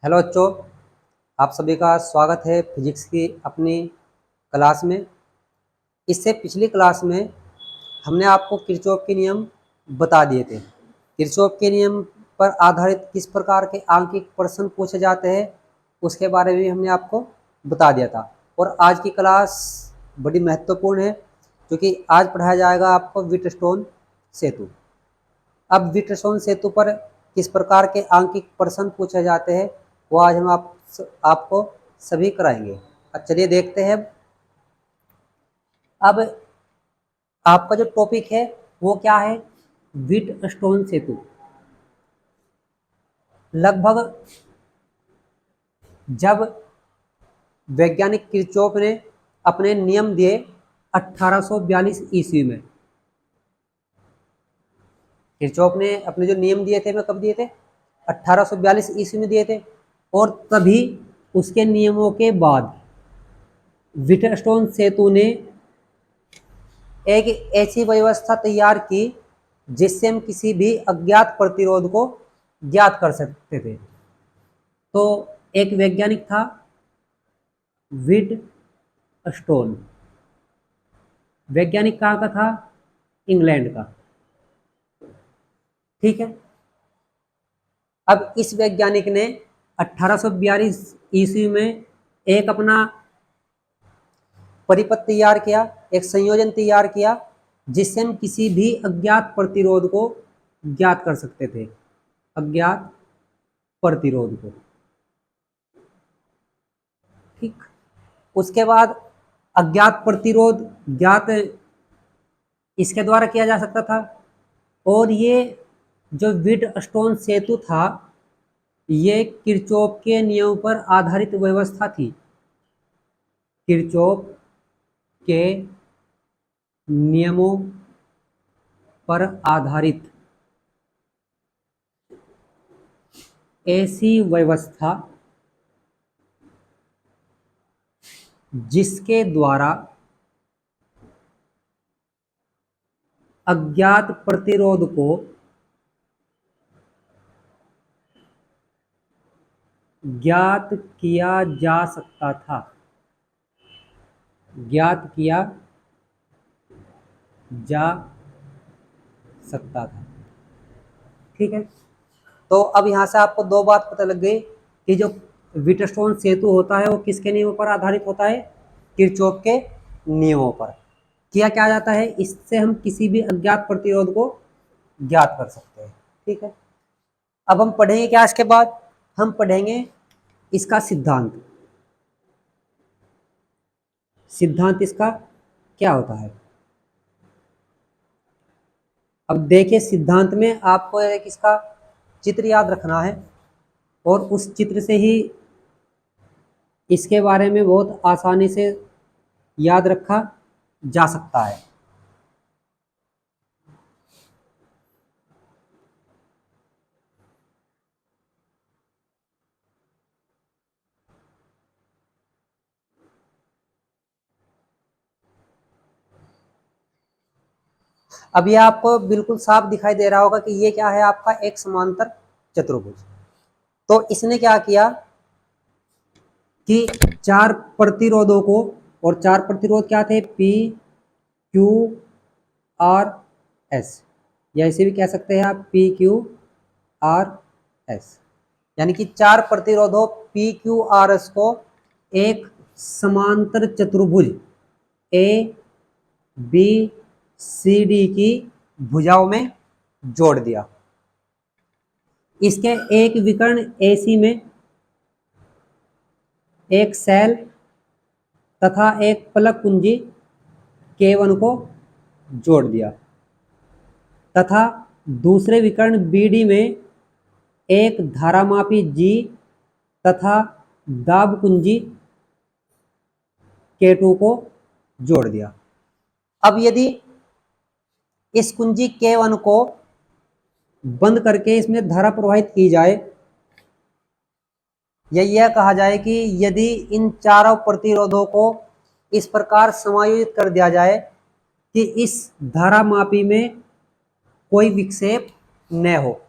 Hello बच्चों, आप सभी का स्वागत है फिजिक्स की अपनी क्लास में। इससे पिछली क्लास में हमने आपको किरचॉफ के नियम बता दिए थे। किरचॉफ के नियम पर आधारित किस प्रकार के आंकिक प्रश्न पूछे जाते हैं उसके बारे में हमने आपको बता दिया था। और आज की क्लास बड़ी महत्वपूर्ण है क्योंकि आज पढ़ाया जाएगा आपको व्हीटस्टोन सेतु। अब व्हीटस्टोन सेतु पर किस प्रकार के आंकिक प्रश्न पूछे जाते हैं वो आज हम आपको सभी कराएंगे। अब चलिए देखते हैं। अब आपका जो टॉपिक है वो क्या है? व्हीटस्टोन सेतु। लगभग जब वैज्ञानिक किरचॉफ ने अपने नियम दिए 1842 ईस्वी में। किरचॉफ ने अपने जो नियम दिए थे, मैं कब दिए थे? 1842 ईस्वी में दिए थे। और तभी उसके नियमों के बाद व्हीटस्टोन सेतु ने एक ऐसी व्यवस्था तैयार की जिससे हम किसी भी अज्ञात प्रतिरोध को ज्ञात कर सकते थे। तो एक वैज्ञानिक था व्हीटस्टोन। वैज्ञानिक कहाँ का था? इंग्लैंड का। ठीक है। अब इस वैज्ञानिक ने 1842 ईस्वी में एक अपना परिपथ तैयार किया, एक संयोजन तैयार किया जिससे हम किसी भी अज्ञात प्रतिरोध को ज्ञात कर सकते थे। अज्ञात प्रतिरोध को। ठीक। उसके बाद अज्ञात प्रतिरोध ज्ञात इसके द्वारा किया जा सकता था। और ये जो व्हीटस्टोन सेतु था ये किरचॉफ के नियम पर आधारित व्यवस्था थी। किरचॉफ के नियमों पर आधारित ऐसी व्यवस्था जिसके द्वारा अज्ञात प्रतिरोध को ज्ञात किया जा सकता था। ज्ञात किया जा सकता था। ठीक है। तो अब यहां से आपको दो बात पता लग गई कि जो व्हीटस्टोन सेतु होता है वो किसके नियमों पर आधारित होता है? किरचॉफ के नियमों पर। किया क्या जाता है? इससे हम किसी भी अज्ञात प्रतिरोध को ज्ञात कर सकते हैं। ठीक है। अब हम पढ़ेंगे क्या? इसके बाद हम पढ़ेंगे इसका सिद्धांत। सिद्धांत इसका क्या होता है? अब देखिए, सिद्धांत में आपको एक इसका चित्र याद रखना है और उस चित्र से ही इसके बारे में बहुत आसानी से याद रखा जा सकता है। अब ये आपको बिल्कुल साफ दिखाई दे रहा होगा कि ये क्या है? आपका एक समांतर चतुर्भुज। तो इसने क्या किया कि चार प्रतिरोधों को, और चार प्रतिरोध क्या थे? पी, क्यू, आर, एस, या इसे भी कह सकते हैं आप पी, क्यू, आर, एस। यानी कि चार प्रतिरोधों पी, क्यू, आर, एस को एक समांतर चतुर्भुज ए, बी, सी, डी की भुजाओं में जोड़ दिया। इसके एक विकर्ण एसी में एक सेल तथा एक पलक कुंजी K1 को जोड़ दिया तथा दूसरे विकर्ण BD में एक धारामापी G तथा दाब कुंजी K2 को जोड़ दिया। अब यदि इस कुंजी K1 को बंद करके इसमें धारा प्रवाहित की जाए, या यह कहा जाए कि यदि इन चारों प्रतिरोधों को इस प्रकार समायोजित कर दिया जाए कि इस धारामापी में कोई विक्षेप न हो,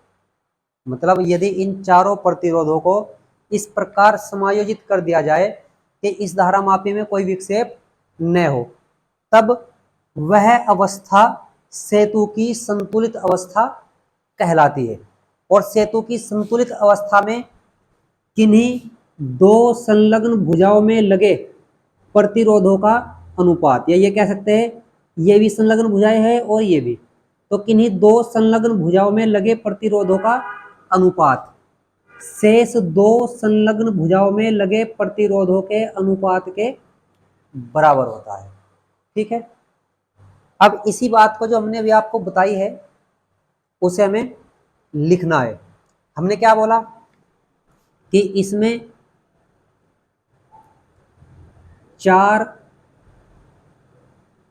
मतलब यदि इन चारों प्रतिरोधों को इस प्रकार समायोजित कर दिया जाए कि इस धारामापी में कोई विक्षेप न हो, तब वह अवस्था सेतु की संतुलित अवस्था कहलाती है। और सेतु की संतुलित अवस्था में किन्हीं दो संलग्न भुजाओं में लगे प्रतिरोधों का अनुपात, या ये कह सकते हैं ये भी संलग्न भुजाएं हैं और ये भी, तो किन्हीं दो संलग्न भुजाओं में लगे प्रतिरोधों का अनुपात शेष दो संलग्न भुजाओं में लगे प्रतिरोधों के अनुपात के बराबर होता है। ठीक है, अब इसी बात को जो हमने अभी आपको बताई है उसे हमें लिखना है। हमने क्या बोला कि इसमें 4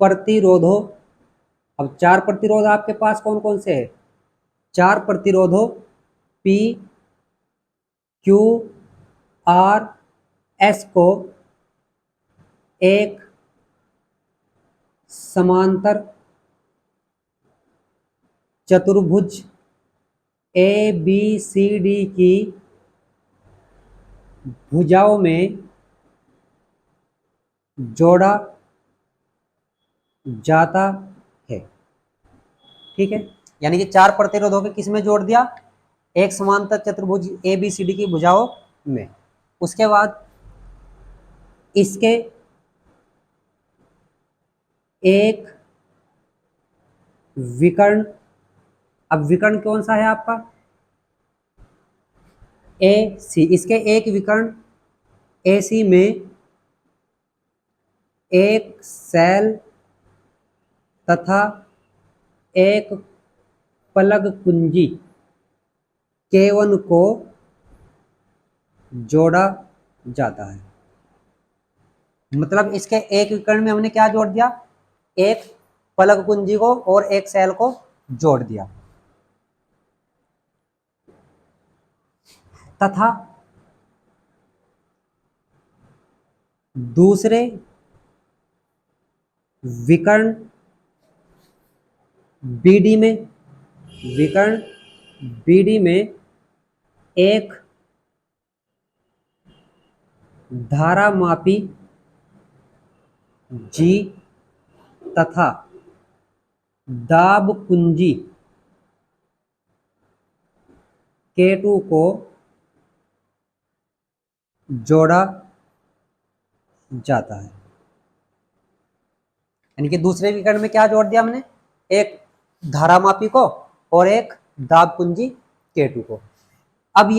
प्रतिरोधों, अब 4 प्रतिरोध आपके पास कौन कौन से हैं? 4 प्रतिरोधों P, Q, R, S को एक समांतर चतुर्भुज ABCD की भुजाओं में जोड़ा जाता है। ठीक है, यानी कि 4 प्रतिरोधों के किस में जोड़ दिया? एक समांतर चतुर्भुज ABCD की भुजाओं में। उसके बाद इसके एक विकर्ण, अब विकर्ण कौन सा है आपका? AC, इसके एक विकर्ण AC में एक सेल तथा एक पलग कुंजी K1 को जोड़ा जाता है। मतलब इसके एक विकर्ण में हमने क्या जोड़ दिया? एक पलग कुंजी को और एक सेल को जोड़ दिया। तथा दूसरे विकर्ण BD में, विकर्ण BD में एक धारामापी G तथा दाब कुंजी K2 को जोड़ा जाता है। यानी कि दूसरे विकर्ण में क्या जोड़ दिया हमने? एक धारामापी को और एक दाब कुंजी K2 को। अब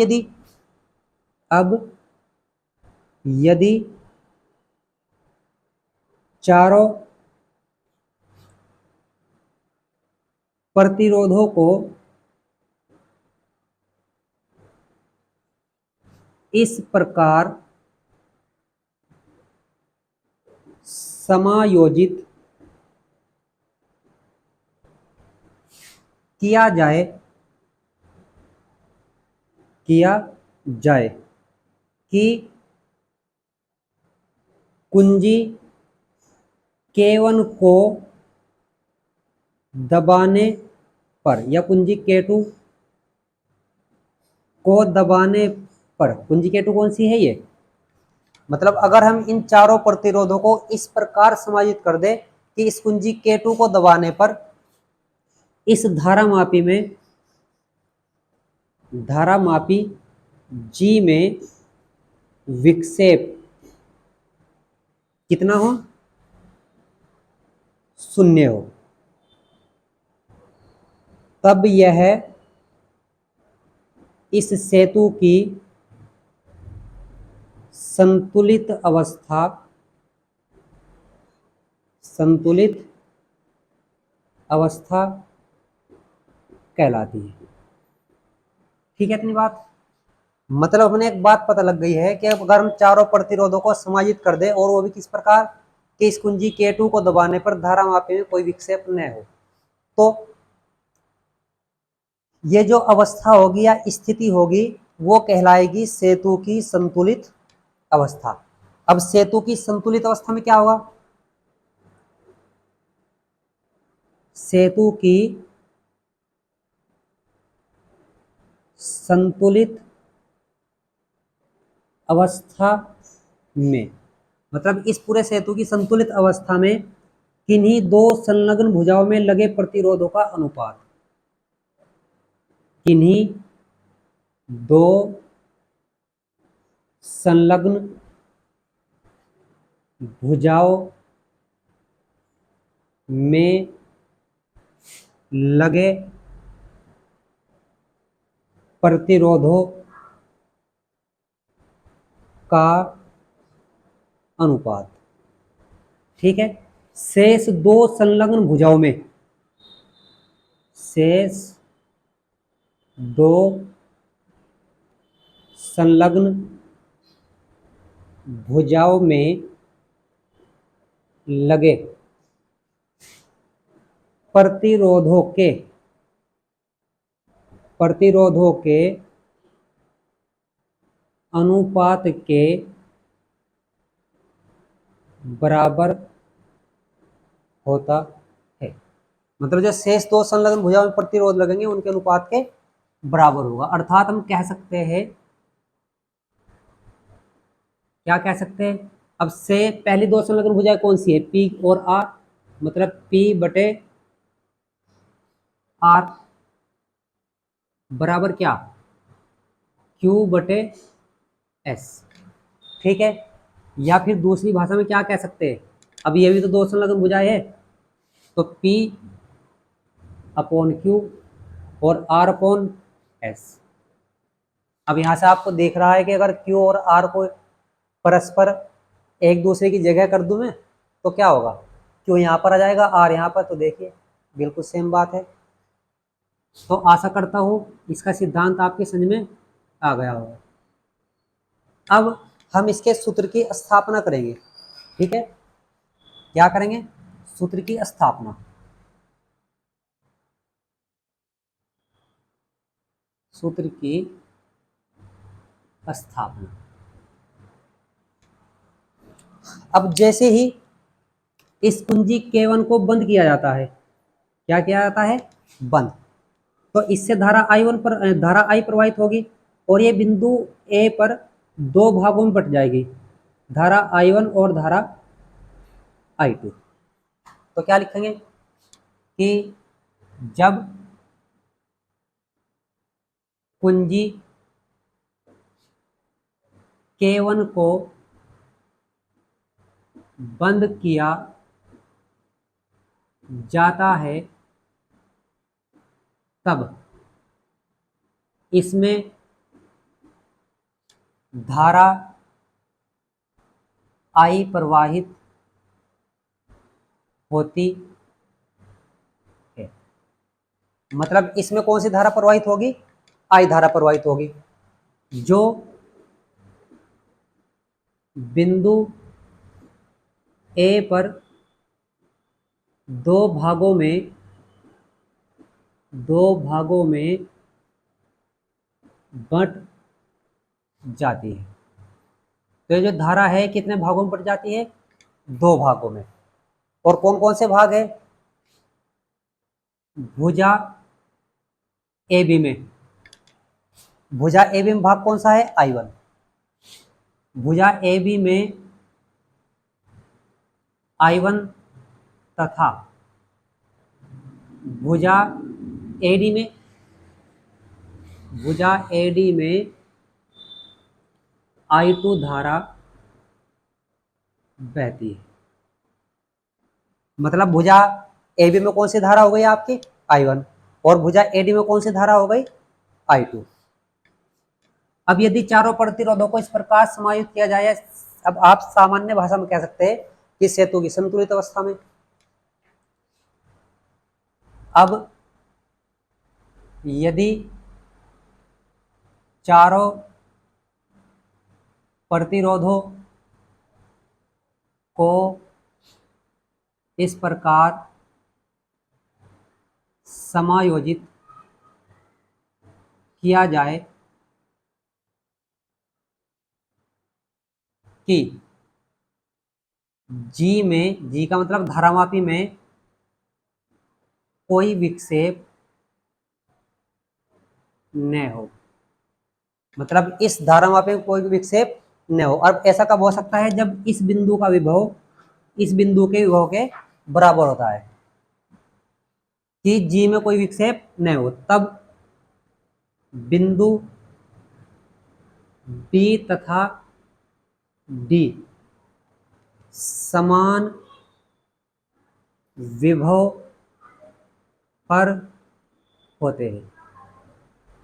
यदि चारों प्रतिरोधों को इस प्रकार समायोजित किया जाए कि कुंजी K1 को दबाने पर या कुंजी K2 को दबाने पर, कुंजी K2 कौन सी है ये? मतलब अगर हम इन चारों प्रतिरोधों को इस प्रकार समायोजित कर दे कि इस कुंजी K2 को दबाने पर इस धारामापी G में विक्षेप कितना हो? 0 हो, तब यह इस सेतु की संतुलित अवस्था कहलाती है। ठीक है, इतनी बात मतलब हमने एक बात पता लग गई है कि अगर हम चारों प्रतिरोधों को समायोजित कर दे और वो भी किस प्रकार कि इस कुंजी K2 को दबाने पर धारामापी में कोई विक्षेप न हो, तो ये जो अवस्था होगी या स्थिति होगी वो कहलाएगी सेतु की संतुलित अवस्था। अब सेतु की संतुलित अवस्था में क्या होगा? सेतु की संतुलित अवस्था में, मतलब इस पूरे सेतु की संतुलित अवस्था में किन्हीं दो संलग्न भुजाओं में लगे प्रतिरोधों का अनुपात, किन्हीं दो संलग्न भुजाओं में लगे प्रतिरोधों का अनुपात। ठीक है, शेष दो संलग्न भुजाओं में, शेष दो संलग्न भुजाओं में लगे प्रतिरोधों के अनुपात के बराबर होता है। मतलब जो शेष दो संलग्न भुजाओं में प्रतिरोध लगेंगे उनके अनुपात के बराबर होगा। अर्थात हम कह सकते हैं, क्या कह सकते हैं, अब से पहली दो संलग्न भुजाएं कौन सी है, पी और आर, मतलब पी बटे आर बराबर क्या, क्यू बटे एस। ठीक है, या फिर दूसरी भाषा में क्या कह सकते हैं, अब ये भी तो दो संलग्न भुजाएं है, तो P अपॉन क्यू और R अपॉन एस। अब यहां से आपको देख रहा है कि अगर Q और R को परस्पर एक दूसरे की जगह कर दूं मैं तो क्या होगा, Q यहाँ पर आ जाएगा, R यहाँ पर, तो देखिए बिल्कुल सेम बात है। तो आशा करता हूं इसका सिद्धांत आपके समझ में आ गया होगा। अब हम इसके सूत्र की स्थापना करेंगे। ठीक है, क्या करेंगे, सूत्र की स्थापना। सूत्र की स्थापना। अब जैसे ही इस कुंजी K1 को बंद किया जाता है, क्या किया जाता है, बंद, तो इससे धारा I1 पर धारा I प्रवाहित होगी और ये बिंदु A पर दो भागों में बट जाएगी, धारा I1 और धारा I2। तो क्या लिखेंगे कि जब कुंजी K1 को बंद किया जाता है तब इसमें धारा I प्रवाहित होती है। मतलब इसमें कौन सी धारा प्रवाहित होगी, I धारा प्रवाहित होगी, जो बिंदु A पर दो भागों में बट जाती है। तो ये जो धारा है कितने भागों में बट जाती है, दो भागों में। और कौन कौन से भाग है, भुजा AB में, भुजा AB में भाग कौन सा है, I1। भुजा AB में I1 तथा भुजा AD में, भुजा AD में I2 धारा बहती है। मतलब भुजा AB में कौन सी धारा हो गई आपकी, I1, और भुजा AD में कौन सी धारा हो गई, I2। अब यदि चारों प्रतिरोधों को इस प्रकार समायोजित किया जाए, अब आप सामान्य भाषा में कह सकते हैं कि सेतु की संतुलित अवस्था में। अब यदि चारों प्रतिरोधों को इस प्रकार समायोजित किया जाए कि G का मतलब धारामापी में कोई विक्षेप न हो, मतलब इस धारामापी में कोई भी विक्षेप न हो। और ऐसा कब हो सकता है? जब इस बिंदु का विभव इस बिंदु के विभव के बराबर होता है, कि जी में कोई विक्षेप न हो, तब बिंदु बी तथा डी समान विभव पर होते हैं।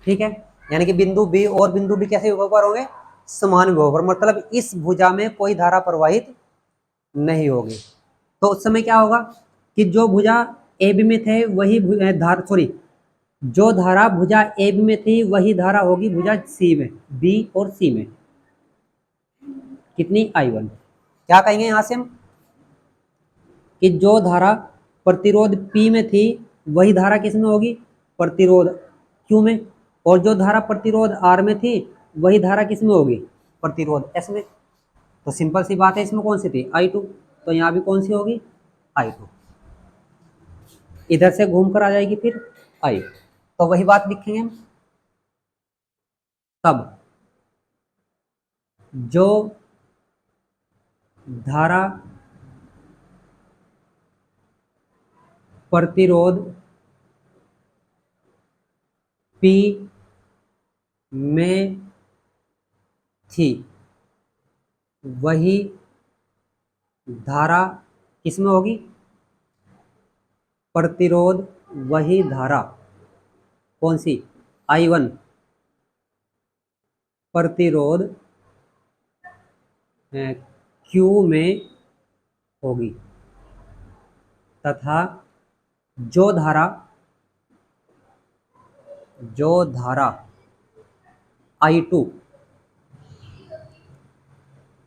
ठीक है, यानी कि बिंदु बी और बिंदु डी कैसे विभव पर होंगे? समान विभव पर, मतलब इस भुजा में कोई धारा प्रवाहित नहीं होगी। तो उस समय क्या होगा कि जो भुजा ए बी में थे वही धारा, सॉरी, जो धारा भुजा ए बी में थी वही धारा होगी भुजा सी में, बी और सी में। कितनी? I1। क्या कहेंगे यहां से हम कि जो धारा प्रतिरोध P में थी वही धारा किस में होगी? प्रतिरोध Q में। और जो धारा प्रतिरोध R में थी वही धारा किस में होगी? प्रतिरोध S में। तो सिंपल सी बात है, इसमें कौन सी थी? I2। तो यहां भी कौन सी होगी? I2। इधर से घूम कर आ जाएगी फिर I। तो वही बात लिखेंगे हम, तब जो धारा प्रतिरोध P में थी वही धारा किसमें होगी? प्रतिरोध वही धारा कौन सी? I1 प्रतिरोध Q में होगी, तथा जो धारा I2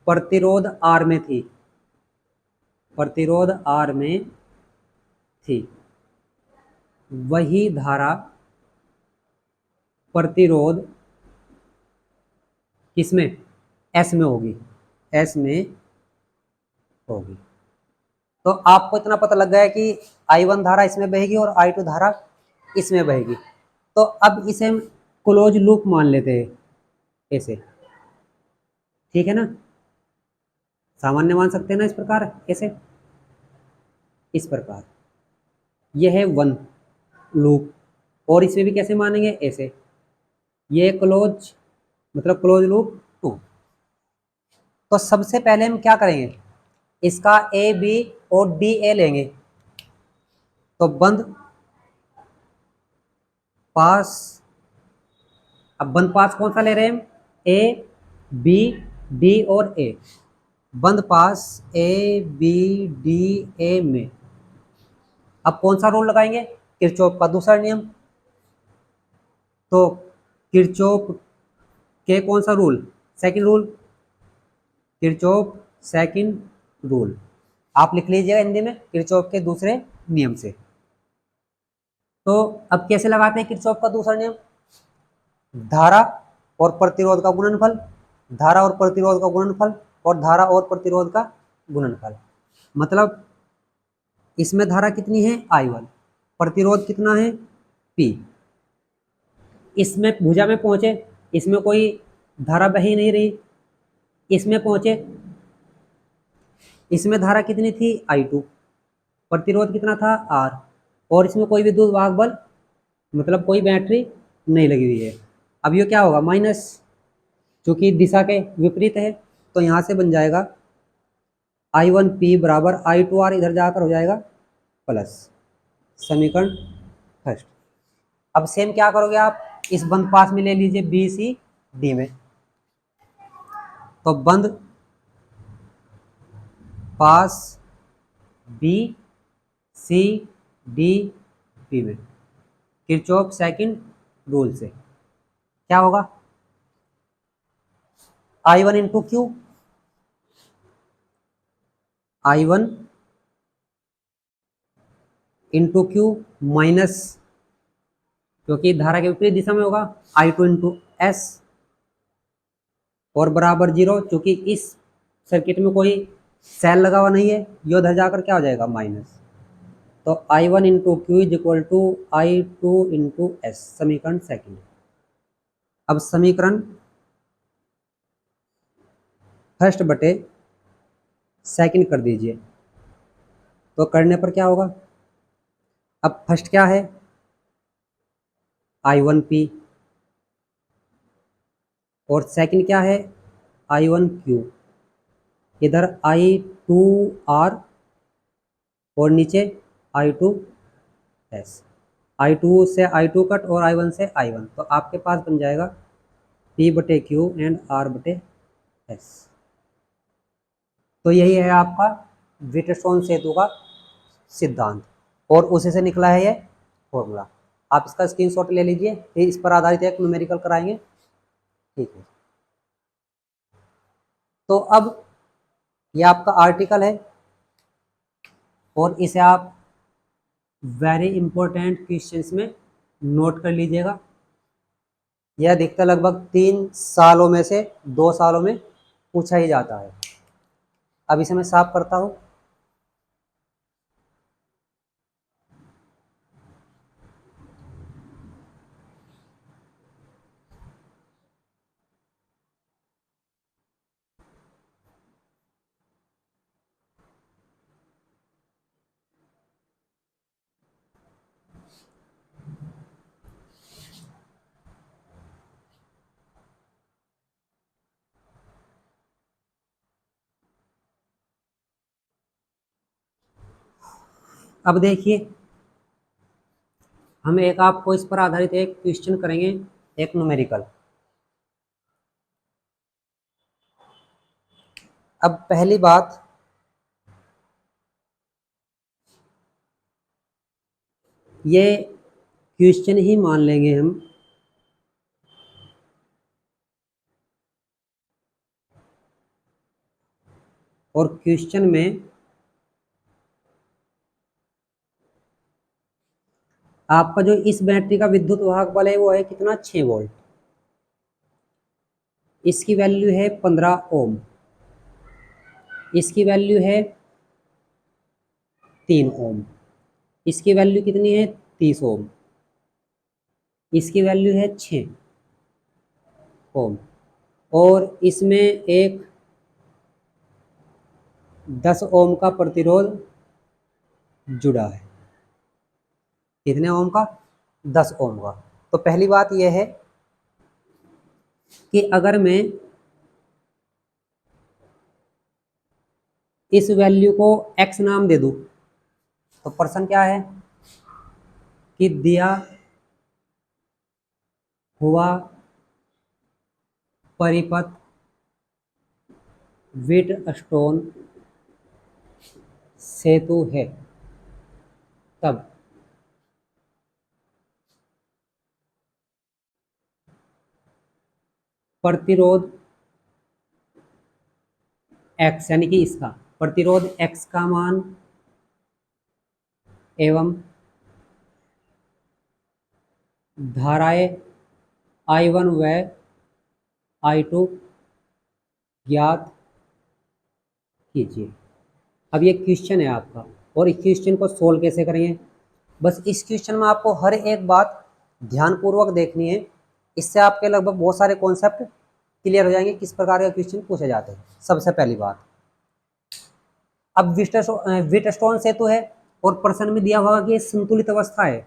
प्रतिरोध R में थी, प्रतिरोध R में थी, वही धारा प्रतिरोध किसमें? S में होगी, S में होगी। तो आपको इतना पता लग गया कि I1 धारा इसमें बहेगी और I2 धारा इसमें बहेगी। तो अब इसे हम क्लोज लूप मान लेते हैं ऐसे, ठीक है ना? सामान्य मान सकते हैं ना इस प्रकार, ऐसे, इस प्रकार। यह है वन लूप। और इसमें भी कैसे मानेंगे? ऐसे। ये क्लोज मतलब क्लोज लूप 2। तो सबसे पहले हम क्या करेंगे? इसका ए बी और डी ए लेंगे। तो बंद पास, अब बंद पास कौन सा ले रहे हैं हम? ए बी डी और ए। बंद पास ए बी डी ए में अब कौन सा रूल लगाएंगे? किरचॉफ का दूसरा नियम। तो किरचॉफ के कौन सा rule? Second rule, Kirchhoff second rule. आप लिख लीजिएगा हिंदी में, किरचॉफ के दूसरे नियम से। तो अब कैसे लगाते हैं किरचॉफ का दूसरा नियम? धारा और प्रतिरोध का गुणनफल, धारा और प्रतिरोध का गुणनफल, और धारा और प्रतिरोध का गुणनफल। मतलब इसमें धारा कितनी है? I1। प्रतिरोध कितना है? P। इसमें भुजा में पहुंचे, इसमें कोई धारा बही नहीं रही, इसमें पहुंचे, इसमें धारा कितनी थी? I2। प्रतिरोध कितना था? R। और इसमें कोई विद्युत वाहक बल मतलब कोई बैटरी नहीं लगी हुई है। अब ये क्या होगा? माइनस, क्योंकि दिशा के विपरीत है। तो यहां से बन जाएगा I1P बराबर I2R, इधर जाकर हो जाएगा प्लस। समीकरण फर्स्ट। अब सेम क्या करोगे आप? इस बंद पास में ले लीजिए बी सी डी में। तो बंद पास बी सी डी पी में किरचॉफ सेकंड रूल से क्या होगा? I1 into Q, I1 into Q minus, क्योंकि धारा के विपरीत दिशा में होगा, I2 इंटू एस, और बराबर 0, क्योंकि इस सर्किट में कोई सेल लगा हुआ नहीं है। यो उधर जाकर क्या हो जाएगा? माइनस। तो I1 into Q is equal to I2 into S, समीकरण सेकंड। अब समीकरण फर्स्ट बटे सेकंड कर दीजिए। तो करने पर क्या होगा, अब फर्स्ट क्या है I1P और सेकंड क्या है I1Q, इधर I2R और नीचे I2S, I2 से I2 कट और I1 से I1, तो आपके पास बन जाएगा P/Q एंड R/S। तो यही है आपका व्हीटस्टोन सेतु का सिद्धांत और उसी से निकला है ये फॉर्मूला। आप इसका स्क्रीनशॉट ले लीजिए, फिर इस पर आधारित एक न्यूमेरिकल कराएंगे, ठीक है। तो अब ये आपका आर्टिकल है और इसे आप वेरी इंपॉर्टेंट क्वेश्चंस में नोट कर लीजिएगा। यह अधिकतर लगभग 3 सालों में से 2 सालों में पूछा ही जाता है। अब इसे मैं साफ करता हूँ। अब देखिए, हम एक आपको इस पर आधारित एक क्वेश्चन करेंगे, एक न्यूमेरिकल। अब पहली बात, ये क्वेश्चन ही मान लेंगे हम और क्वेश्चन में आपका जो इस बैटरी का विद्युत वाहक बल है वो है कितना 6 वोल्ट, इसकी वैल्यू है 15 ओम, इसकी वैल्यू है 3 ओम, इसकी वैल्यू कितनी है 30 ओम, इसकी वैल्यू है 6 ओम और इसमें एक 10 ओम का प्रतिरोध जुड़ा है। कितने ओम का 10 ओम का। तो पहली बात यह है कि अगर मैं इस वैल्यू को x नाम दे दूं तो प्रश्न क्या है कि दिया हुआ परिपथ व्हीटस्टोन सेतु है तब प्रतिरोध x यानी कि इसका प्रतिरोध x का मान एवं धाराएं I1 व I2 ज्ञात कीजिए। अब ये क्वेश्चन है आपका और इस क्वेश्चन को सोल्व कैसे करेंगे, बस इस क्वेश्चन में आपको हर एक बात ध्यानपूर्वक देखनी है, इससे आपके लगभग बहुत सारे कॉन्सेप्ट क्लियर हो जाएंगे किस प्रकार का क्वेश्चन पूछे जाते हैं। सबसे पहली बात, अब व्हीटस्टोन सेतु है और प्रश्न में दिया हुआ कि संतुलित अवस्था है,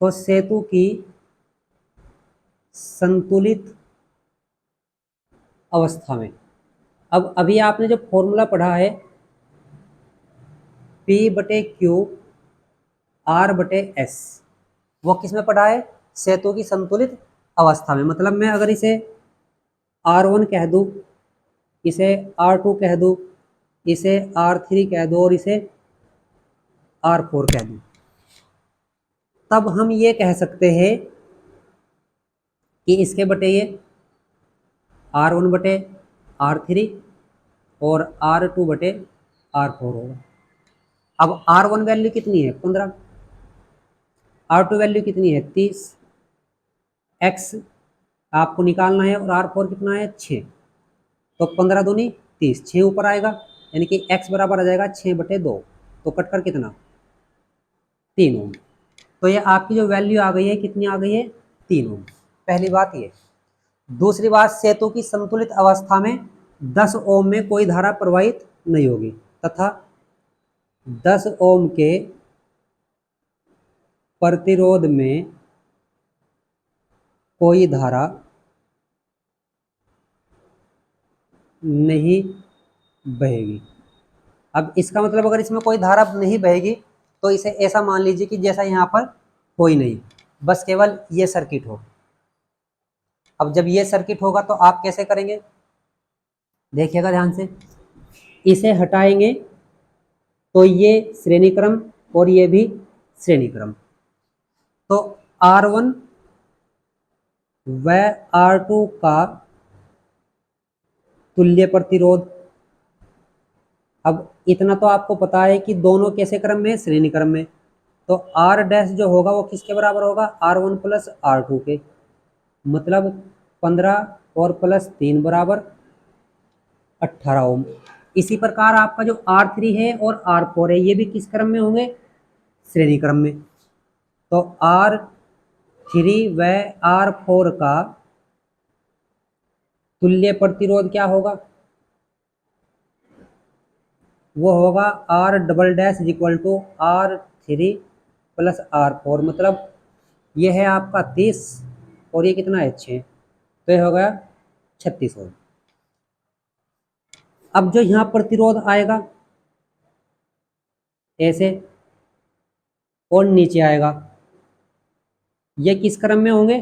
तो सेतु की संतुलित अवस्था में, अब अभी आपने जो फॉर्मूला पढ़ा है P/Q R/S, वो किस में पढ़ा है सेतु की संतुलित अवस्था में। मतलब मैं अगर इसे R1 कह दूं, इसे R2 कह दूं, इसे R3 कह दूं और इसे R4 कह दूं, तब हम ये कह सकते हैं कि इसके बटे ये R1/R3 और R2/R4 होगा। अब R1 वैल्यू कितनी है 15, R2 वैल्यू कितनी है 30, X आपको निकालना है और R4 कितना है 6, तो 15 दूनी 30, 6 ऊपर आएगा यानी कि X बराबर आ जाएगा 6/2, तो कटकर कितना 3 ओम। तो ये आपकी जो वैल्यू आ गई है कितनी आ गई है 3 ओम। पहली बात ये। दूसरी बात, सेतु की संतुलित अवस्था में 10 ओम में कोई धारा प्रवाहित नहीं होगी तथा 10 ओम के प्रतिरोध में कोई धारा नहीं बहेगी। अब इसका मतलब अगर इसमें कोई धारा नहीं बहेगी तो इसे ऐसा मान लीजिए कि जैसा यहाँ पर कोई नहीं, बस केवल ये सर्किट हो। अब जब ये सर्किट होगा तो आप कैसे करेंगे, देखिएगा ध्यान से, इसे हटाएंगे तो ये श्रेणी क्रम और ये भी श्रेणी क्रम, तो R1 व R2 का तुल्य प्रतिरोध। अब इतना तो आपको पता है कि दोनों कैसे क्रम में, श्रेणी क्रम में, तो R डैश जो होगा वो किसके बराबर होगा, R1 प्लस R2 के, मतलब 15 और प्लस 3 बराबर 18 ओम। इसी प्रकार आपका जो R3 है और R4 है ये भी किस क्रम में होंगे, श्रेणी क्रम में, तो R3 व R4 का तुल्य प्रतिरोध क्या होगा, वो होगा R double dash equal to R3 plus R4, मतलब ये है आपका 30 और ये कितना है 6, तो ये हो गया 36 ओम। अब जो यहाँ प्रतिरोध आएगा ऐसे और नीचे आएगा, ये किस क्रम में होंगे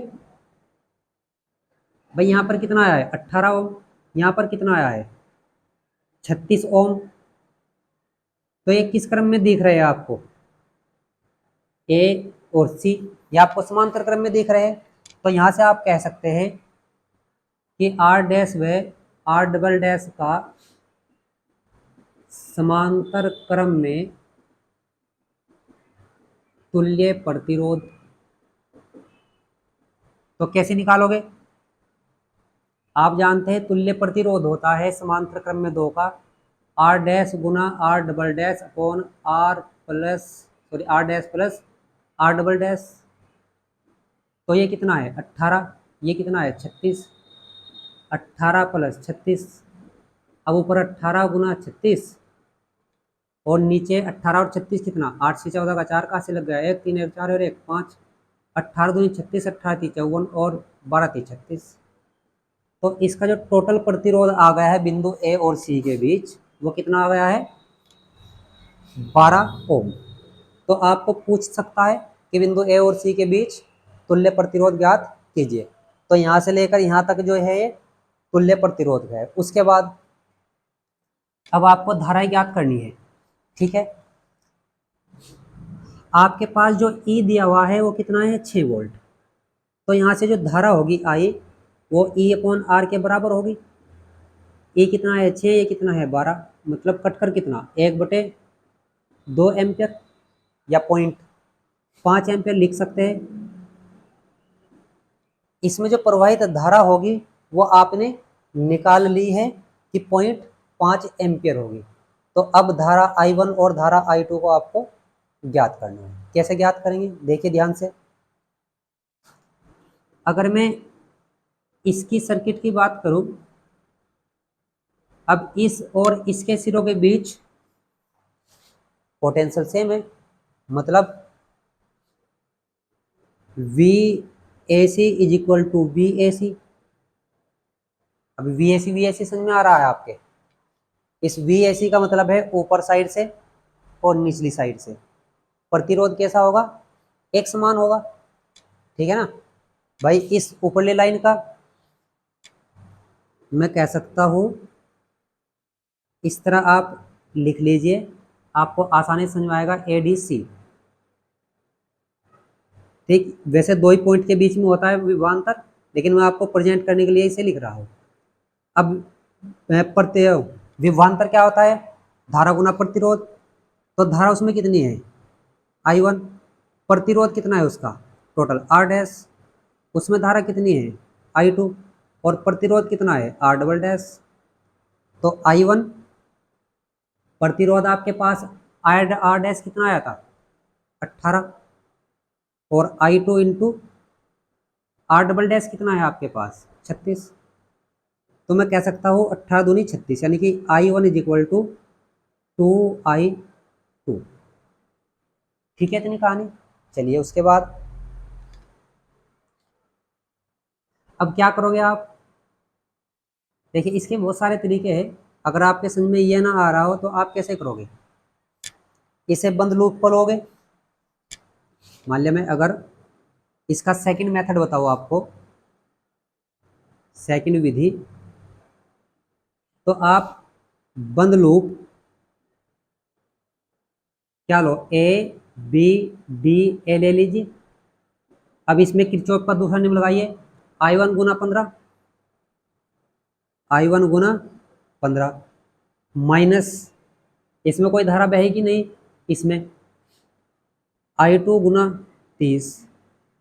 भाई, यहाँ पर कितना आया है 18 ओम, यहाँ पर कितना आया है 36 ओम, तो ये किस क्रम में दिख रहे हैं आपको, ए और सी, ये आपको समांतर क्रम में दिख रहे हैं। तो यहाँ से आप कह सकते हैं कि आर डैश व आर डबल डैश का समांतर क्रम में तुल्य प्रतिरोध, तो कैसे निकालोगे, आप जानते हैं तुल्य प्रतिरोध होता है समांतर क्रम में दो का आर डैश गुना R double dash upon R plus sorry R dash plus R double dash, तो ये कितना है 18, ये कितना है 36, 18 प्लस 36, अब ऊपर 18 गुना 36 और नीचे 18 और 36 कितना, 8 से 14 का 4 कहाँ से लग गया, 1 3 1 4 और 1 5, 18 दूनी 36, 18 3 54 और 12 3 36, तो इसका जो टोटल प्रतिरोध आ गया है बिंदु ए और सी के बीच वो कितना आ गया है 12 ओम। तो आपको पूछ सकता है कि बिंदु ए और सी के बीच तुल्य प्रतिरोध ज्ञात कीजिए, तो यहाँ से लेकर यहाँ तक जो है ये तुल्य प्रतिरोध है। उसके बाद अब आपको धारा ज्ञात करनी है, ठीक है। आपके पास जो ई दिया हुआ है वो कितना है 6 वोल्ट, तो यहाँ से जो धारा होगी आई वो ई अपॉन आर के बराबर होगी, ई कितना है 6, ये कितना है 12, मतलब कटकर कितना 1/2 एम्पियर या 0.5 एम्पियर लिख सकते हैं। इसमें जो प्रवाहित धारा होगी वो आपने निकाल ली है कि 0.5 एम्पियर होगी। तो अब धारा I1 और धारा I2 को आपको ज्ञात करना है, कैसे ज्ञात करेंगे देखिए ध्यान से। अगर मैं इसकी सर्किट की बात करूं, अब इस और इसके सिरों के बीच पोटेंशियल सेम है, मतलब VAC is equal to VAC। अब VAC समझ में आ रहा है आपके, इस VAC का मतलब है ऊपर साइड से और निचली साइड से प्रतिरोध कैसा होगा, एक समान होगा, ठीक है ना भाई। इस ऊपरली लाइन का मैं कह सकता हूं इस तरह आप लिख लीजिए, आपको आसानी समझ में आएगा ADC, ठीक। वैसे दो ही पॉइंट के बीच में होता है विभवांतर, लेकिन मैं आपको प्रेजेंट करने के लिए इसे लिख रहा हूं। अब विभवांतर क्या होता है, धारा गुना प्रतिरोध, तो धारा उसमें कितनी है I1, प्रतिरोध कितना है उसका टोटल R डैश, उसमें धारा कितनी है I2 और प्रतिरोध कितना है R डबल डैश। तो I1 प्रतिरोध आपके पास R डैश कितना आया था 18 और I2 into R double dash कितना है आपके पास 36, तो मैं कह सकता हूँ 18 दूनी 36, यानी कि I1 is equal to 2I2। ठीक है इतनी कहानी। चलिए उसके बाद अब क्या करोगे आप, देखिए इसके बहुत सारे तरीके हैं। अगर आपके समझ में ये ना आ रहा हो तो आप कैसे करोगे, इसे बंद लूप पर लोगे। मान लिया मैं अगर इसका सेकंड मेथड बताओ आपको, सेकंड विधि, तो आप बंद लूप क्या लो, ए बी डी ए ले लीजिए। अब इसमें किरचॉफ का दूसरा नियम लगाइए, I1 गुना 15, I1 गुना 15 माइनस, इसमें कोई धारा बहेगी नहीं, इसमें I2 गुना 30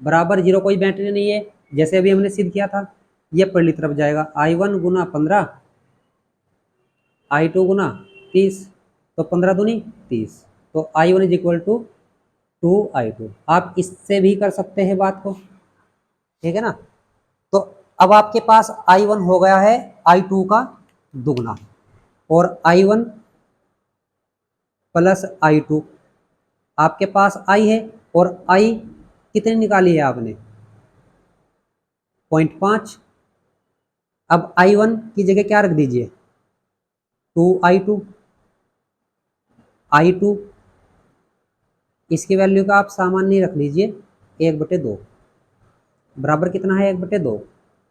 बराबर 0, कोई बैटरी नहीं है, जैसे अभी हमने सिद्ध किया था। ये पहली तरफ जाएगा, I1 गुना 15, I2 गुना 30, तो 15 दूनी 30, तो I1 is equal to 2I2। आप इससे भी कर सकते हैं बात को, ठीक है ना। तो अब आपके पास I1 हो गया है I2 का दुगना, और I1 प्लस I2, आपके पास I है, और I कितनी निकाली है आपने, 0.5। अब I1 की जगह क्या रख दीजिए, 2I2। I2 इसकी वैल्यू का आप सामान्य रख लीजिए 1/2, बराबर कितना है 1/2,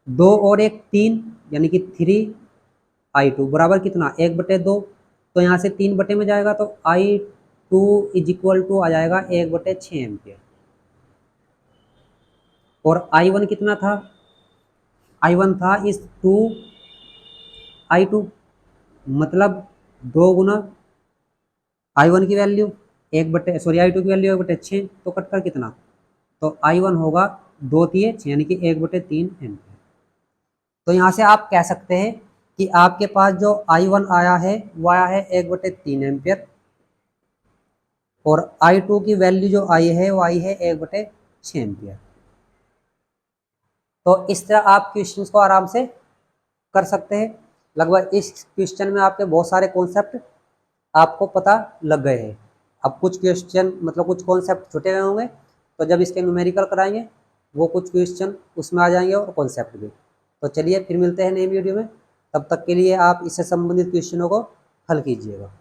2 और 1 3, यानी कि 3I2 बराबर कितना 1/2। तो यहाँ से 3 बटे में जाएगा, तो I2 इज इक्वल टू आ जाएगा 1/6 एम्पियर। और I1 कितना था, I1 था इस 2I2, मतलब 2 गुना I1 की वैल्यू I2 की वैल्यू 1/6, तो कटकर कितना, तो I1 होगा 2 3 6, यानी कि 1/3 एम्पियर। तो यहाँ से आप कह सकते हैं कि आपके पास जो I1 आया है वो आया है 1/3 एम्पियर, और I2 की वैल्यू जो आई है वो आई है 1/6 एम्पियर। तो इस तरह आप क्वेश्चंस को आराम से कर सकते हैं। लगभग इस क्वेश्चन में आपके बहुत सारे कॉन्सेप्ट आपको पता लग गए हैं। अब कुछ क्वेश्चन मतलब कुछ कॉन्सेप्ट छूटे हुए होंगे, तो जब इसके न्यूमेरिकल कराएंगे वो कुछ क्वेश्चन उसमें आ जाएंगे और कॉन्सेप्ट भी। तो चलिए फिर मिलते हैं नई वीडियो में, तब तक के लिए आप इससे संबंधित क्वेश्चनों को हल कीजिएगा।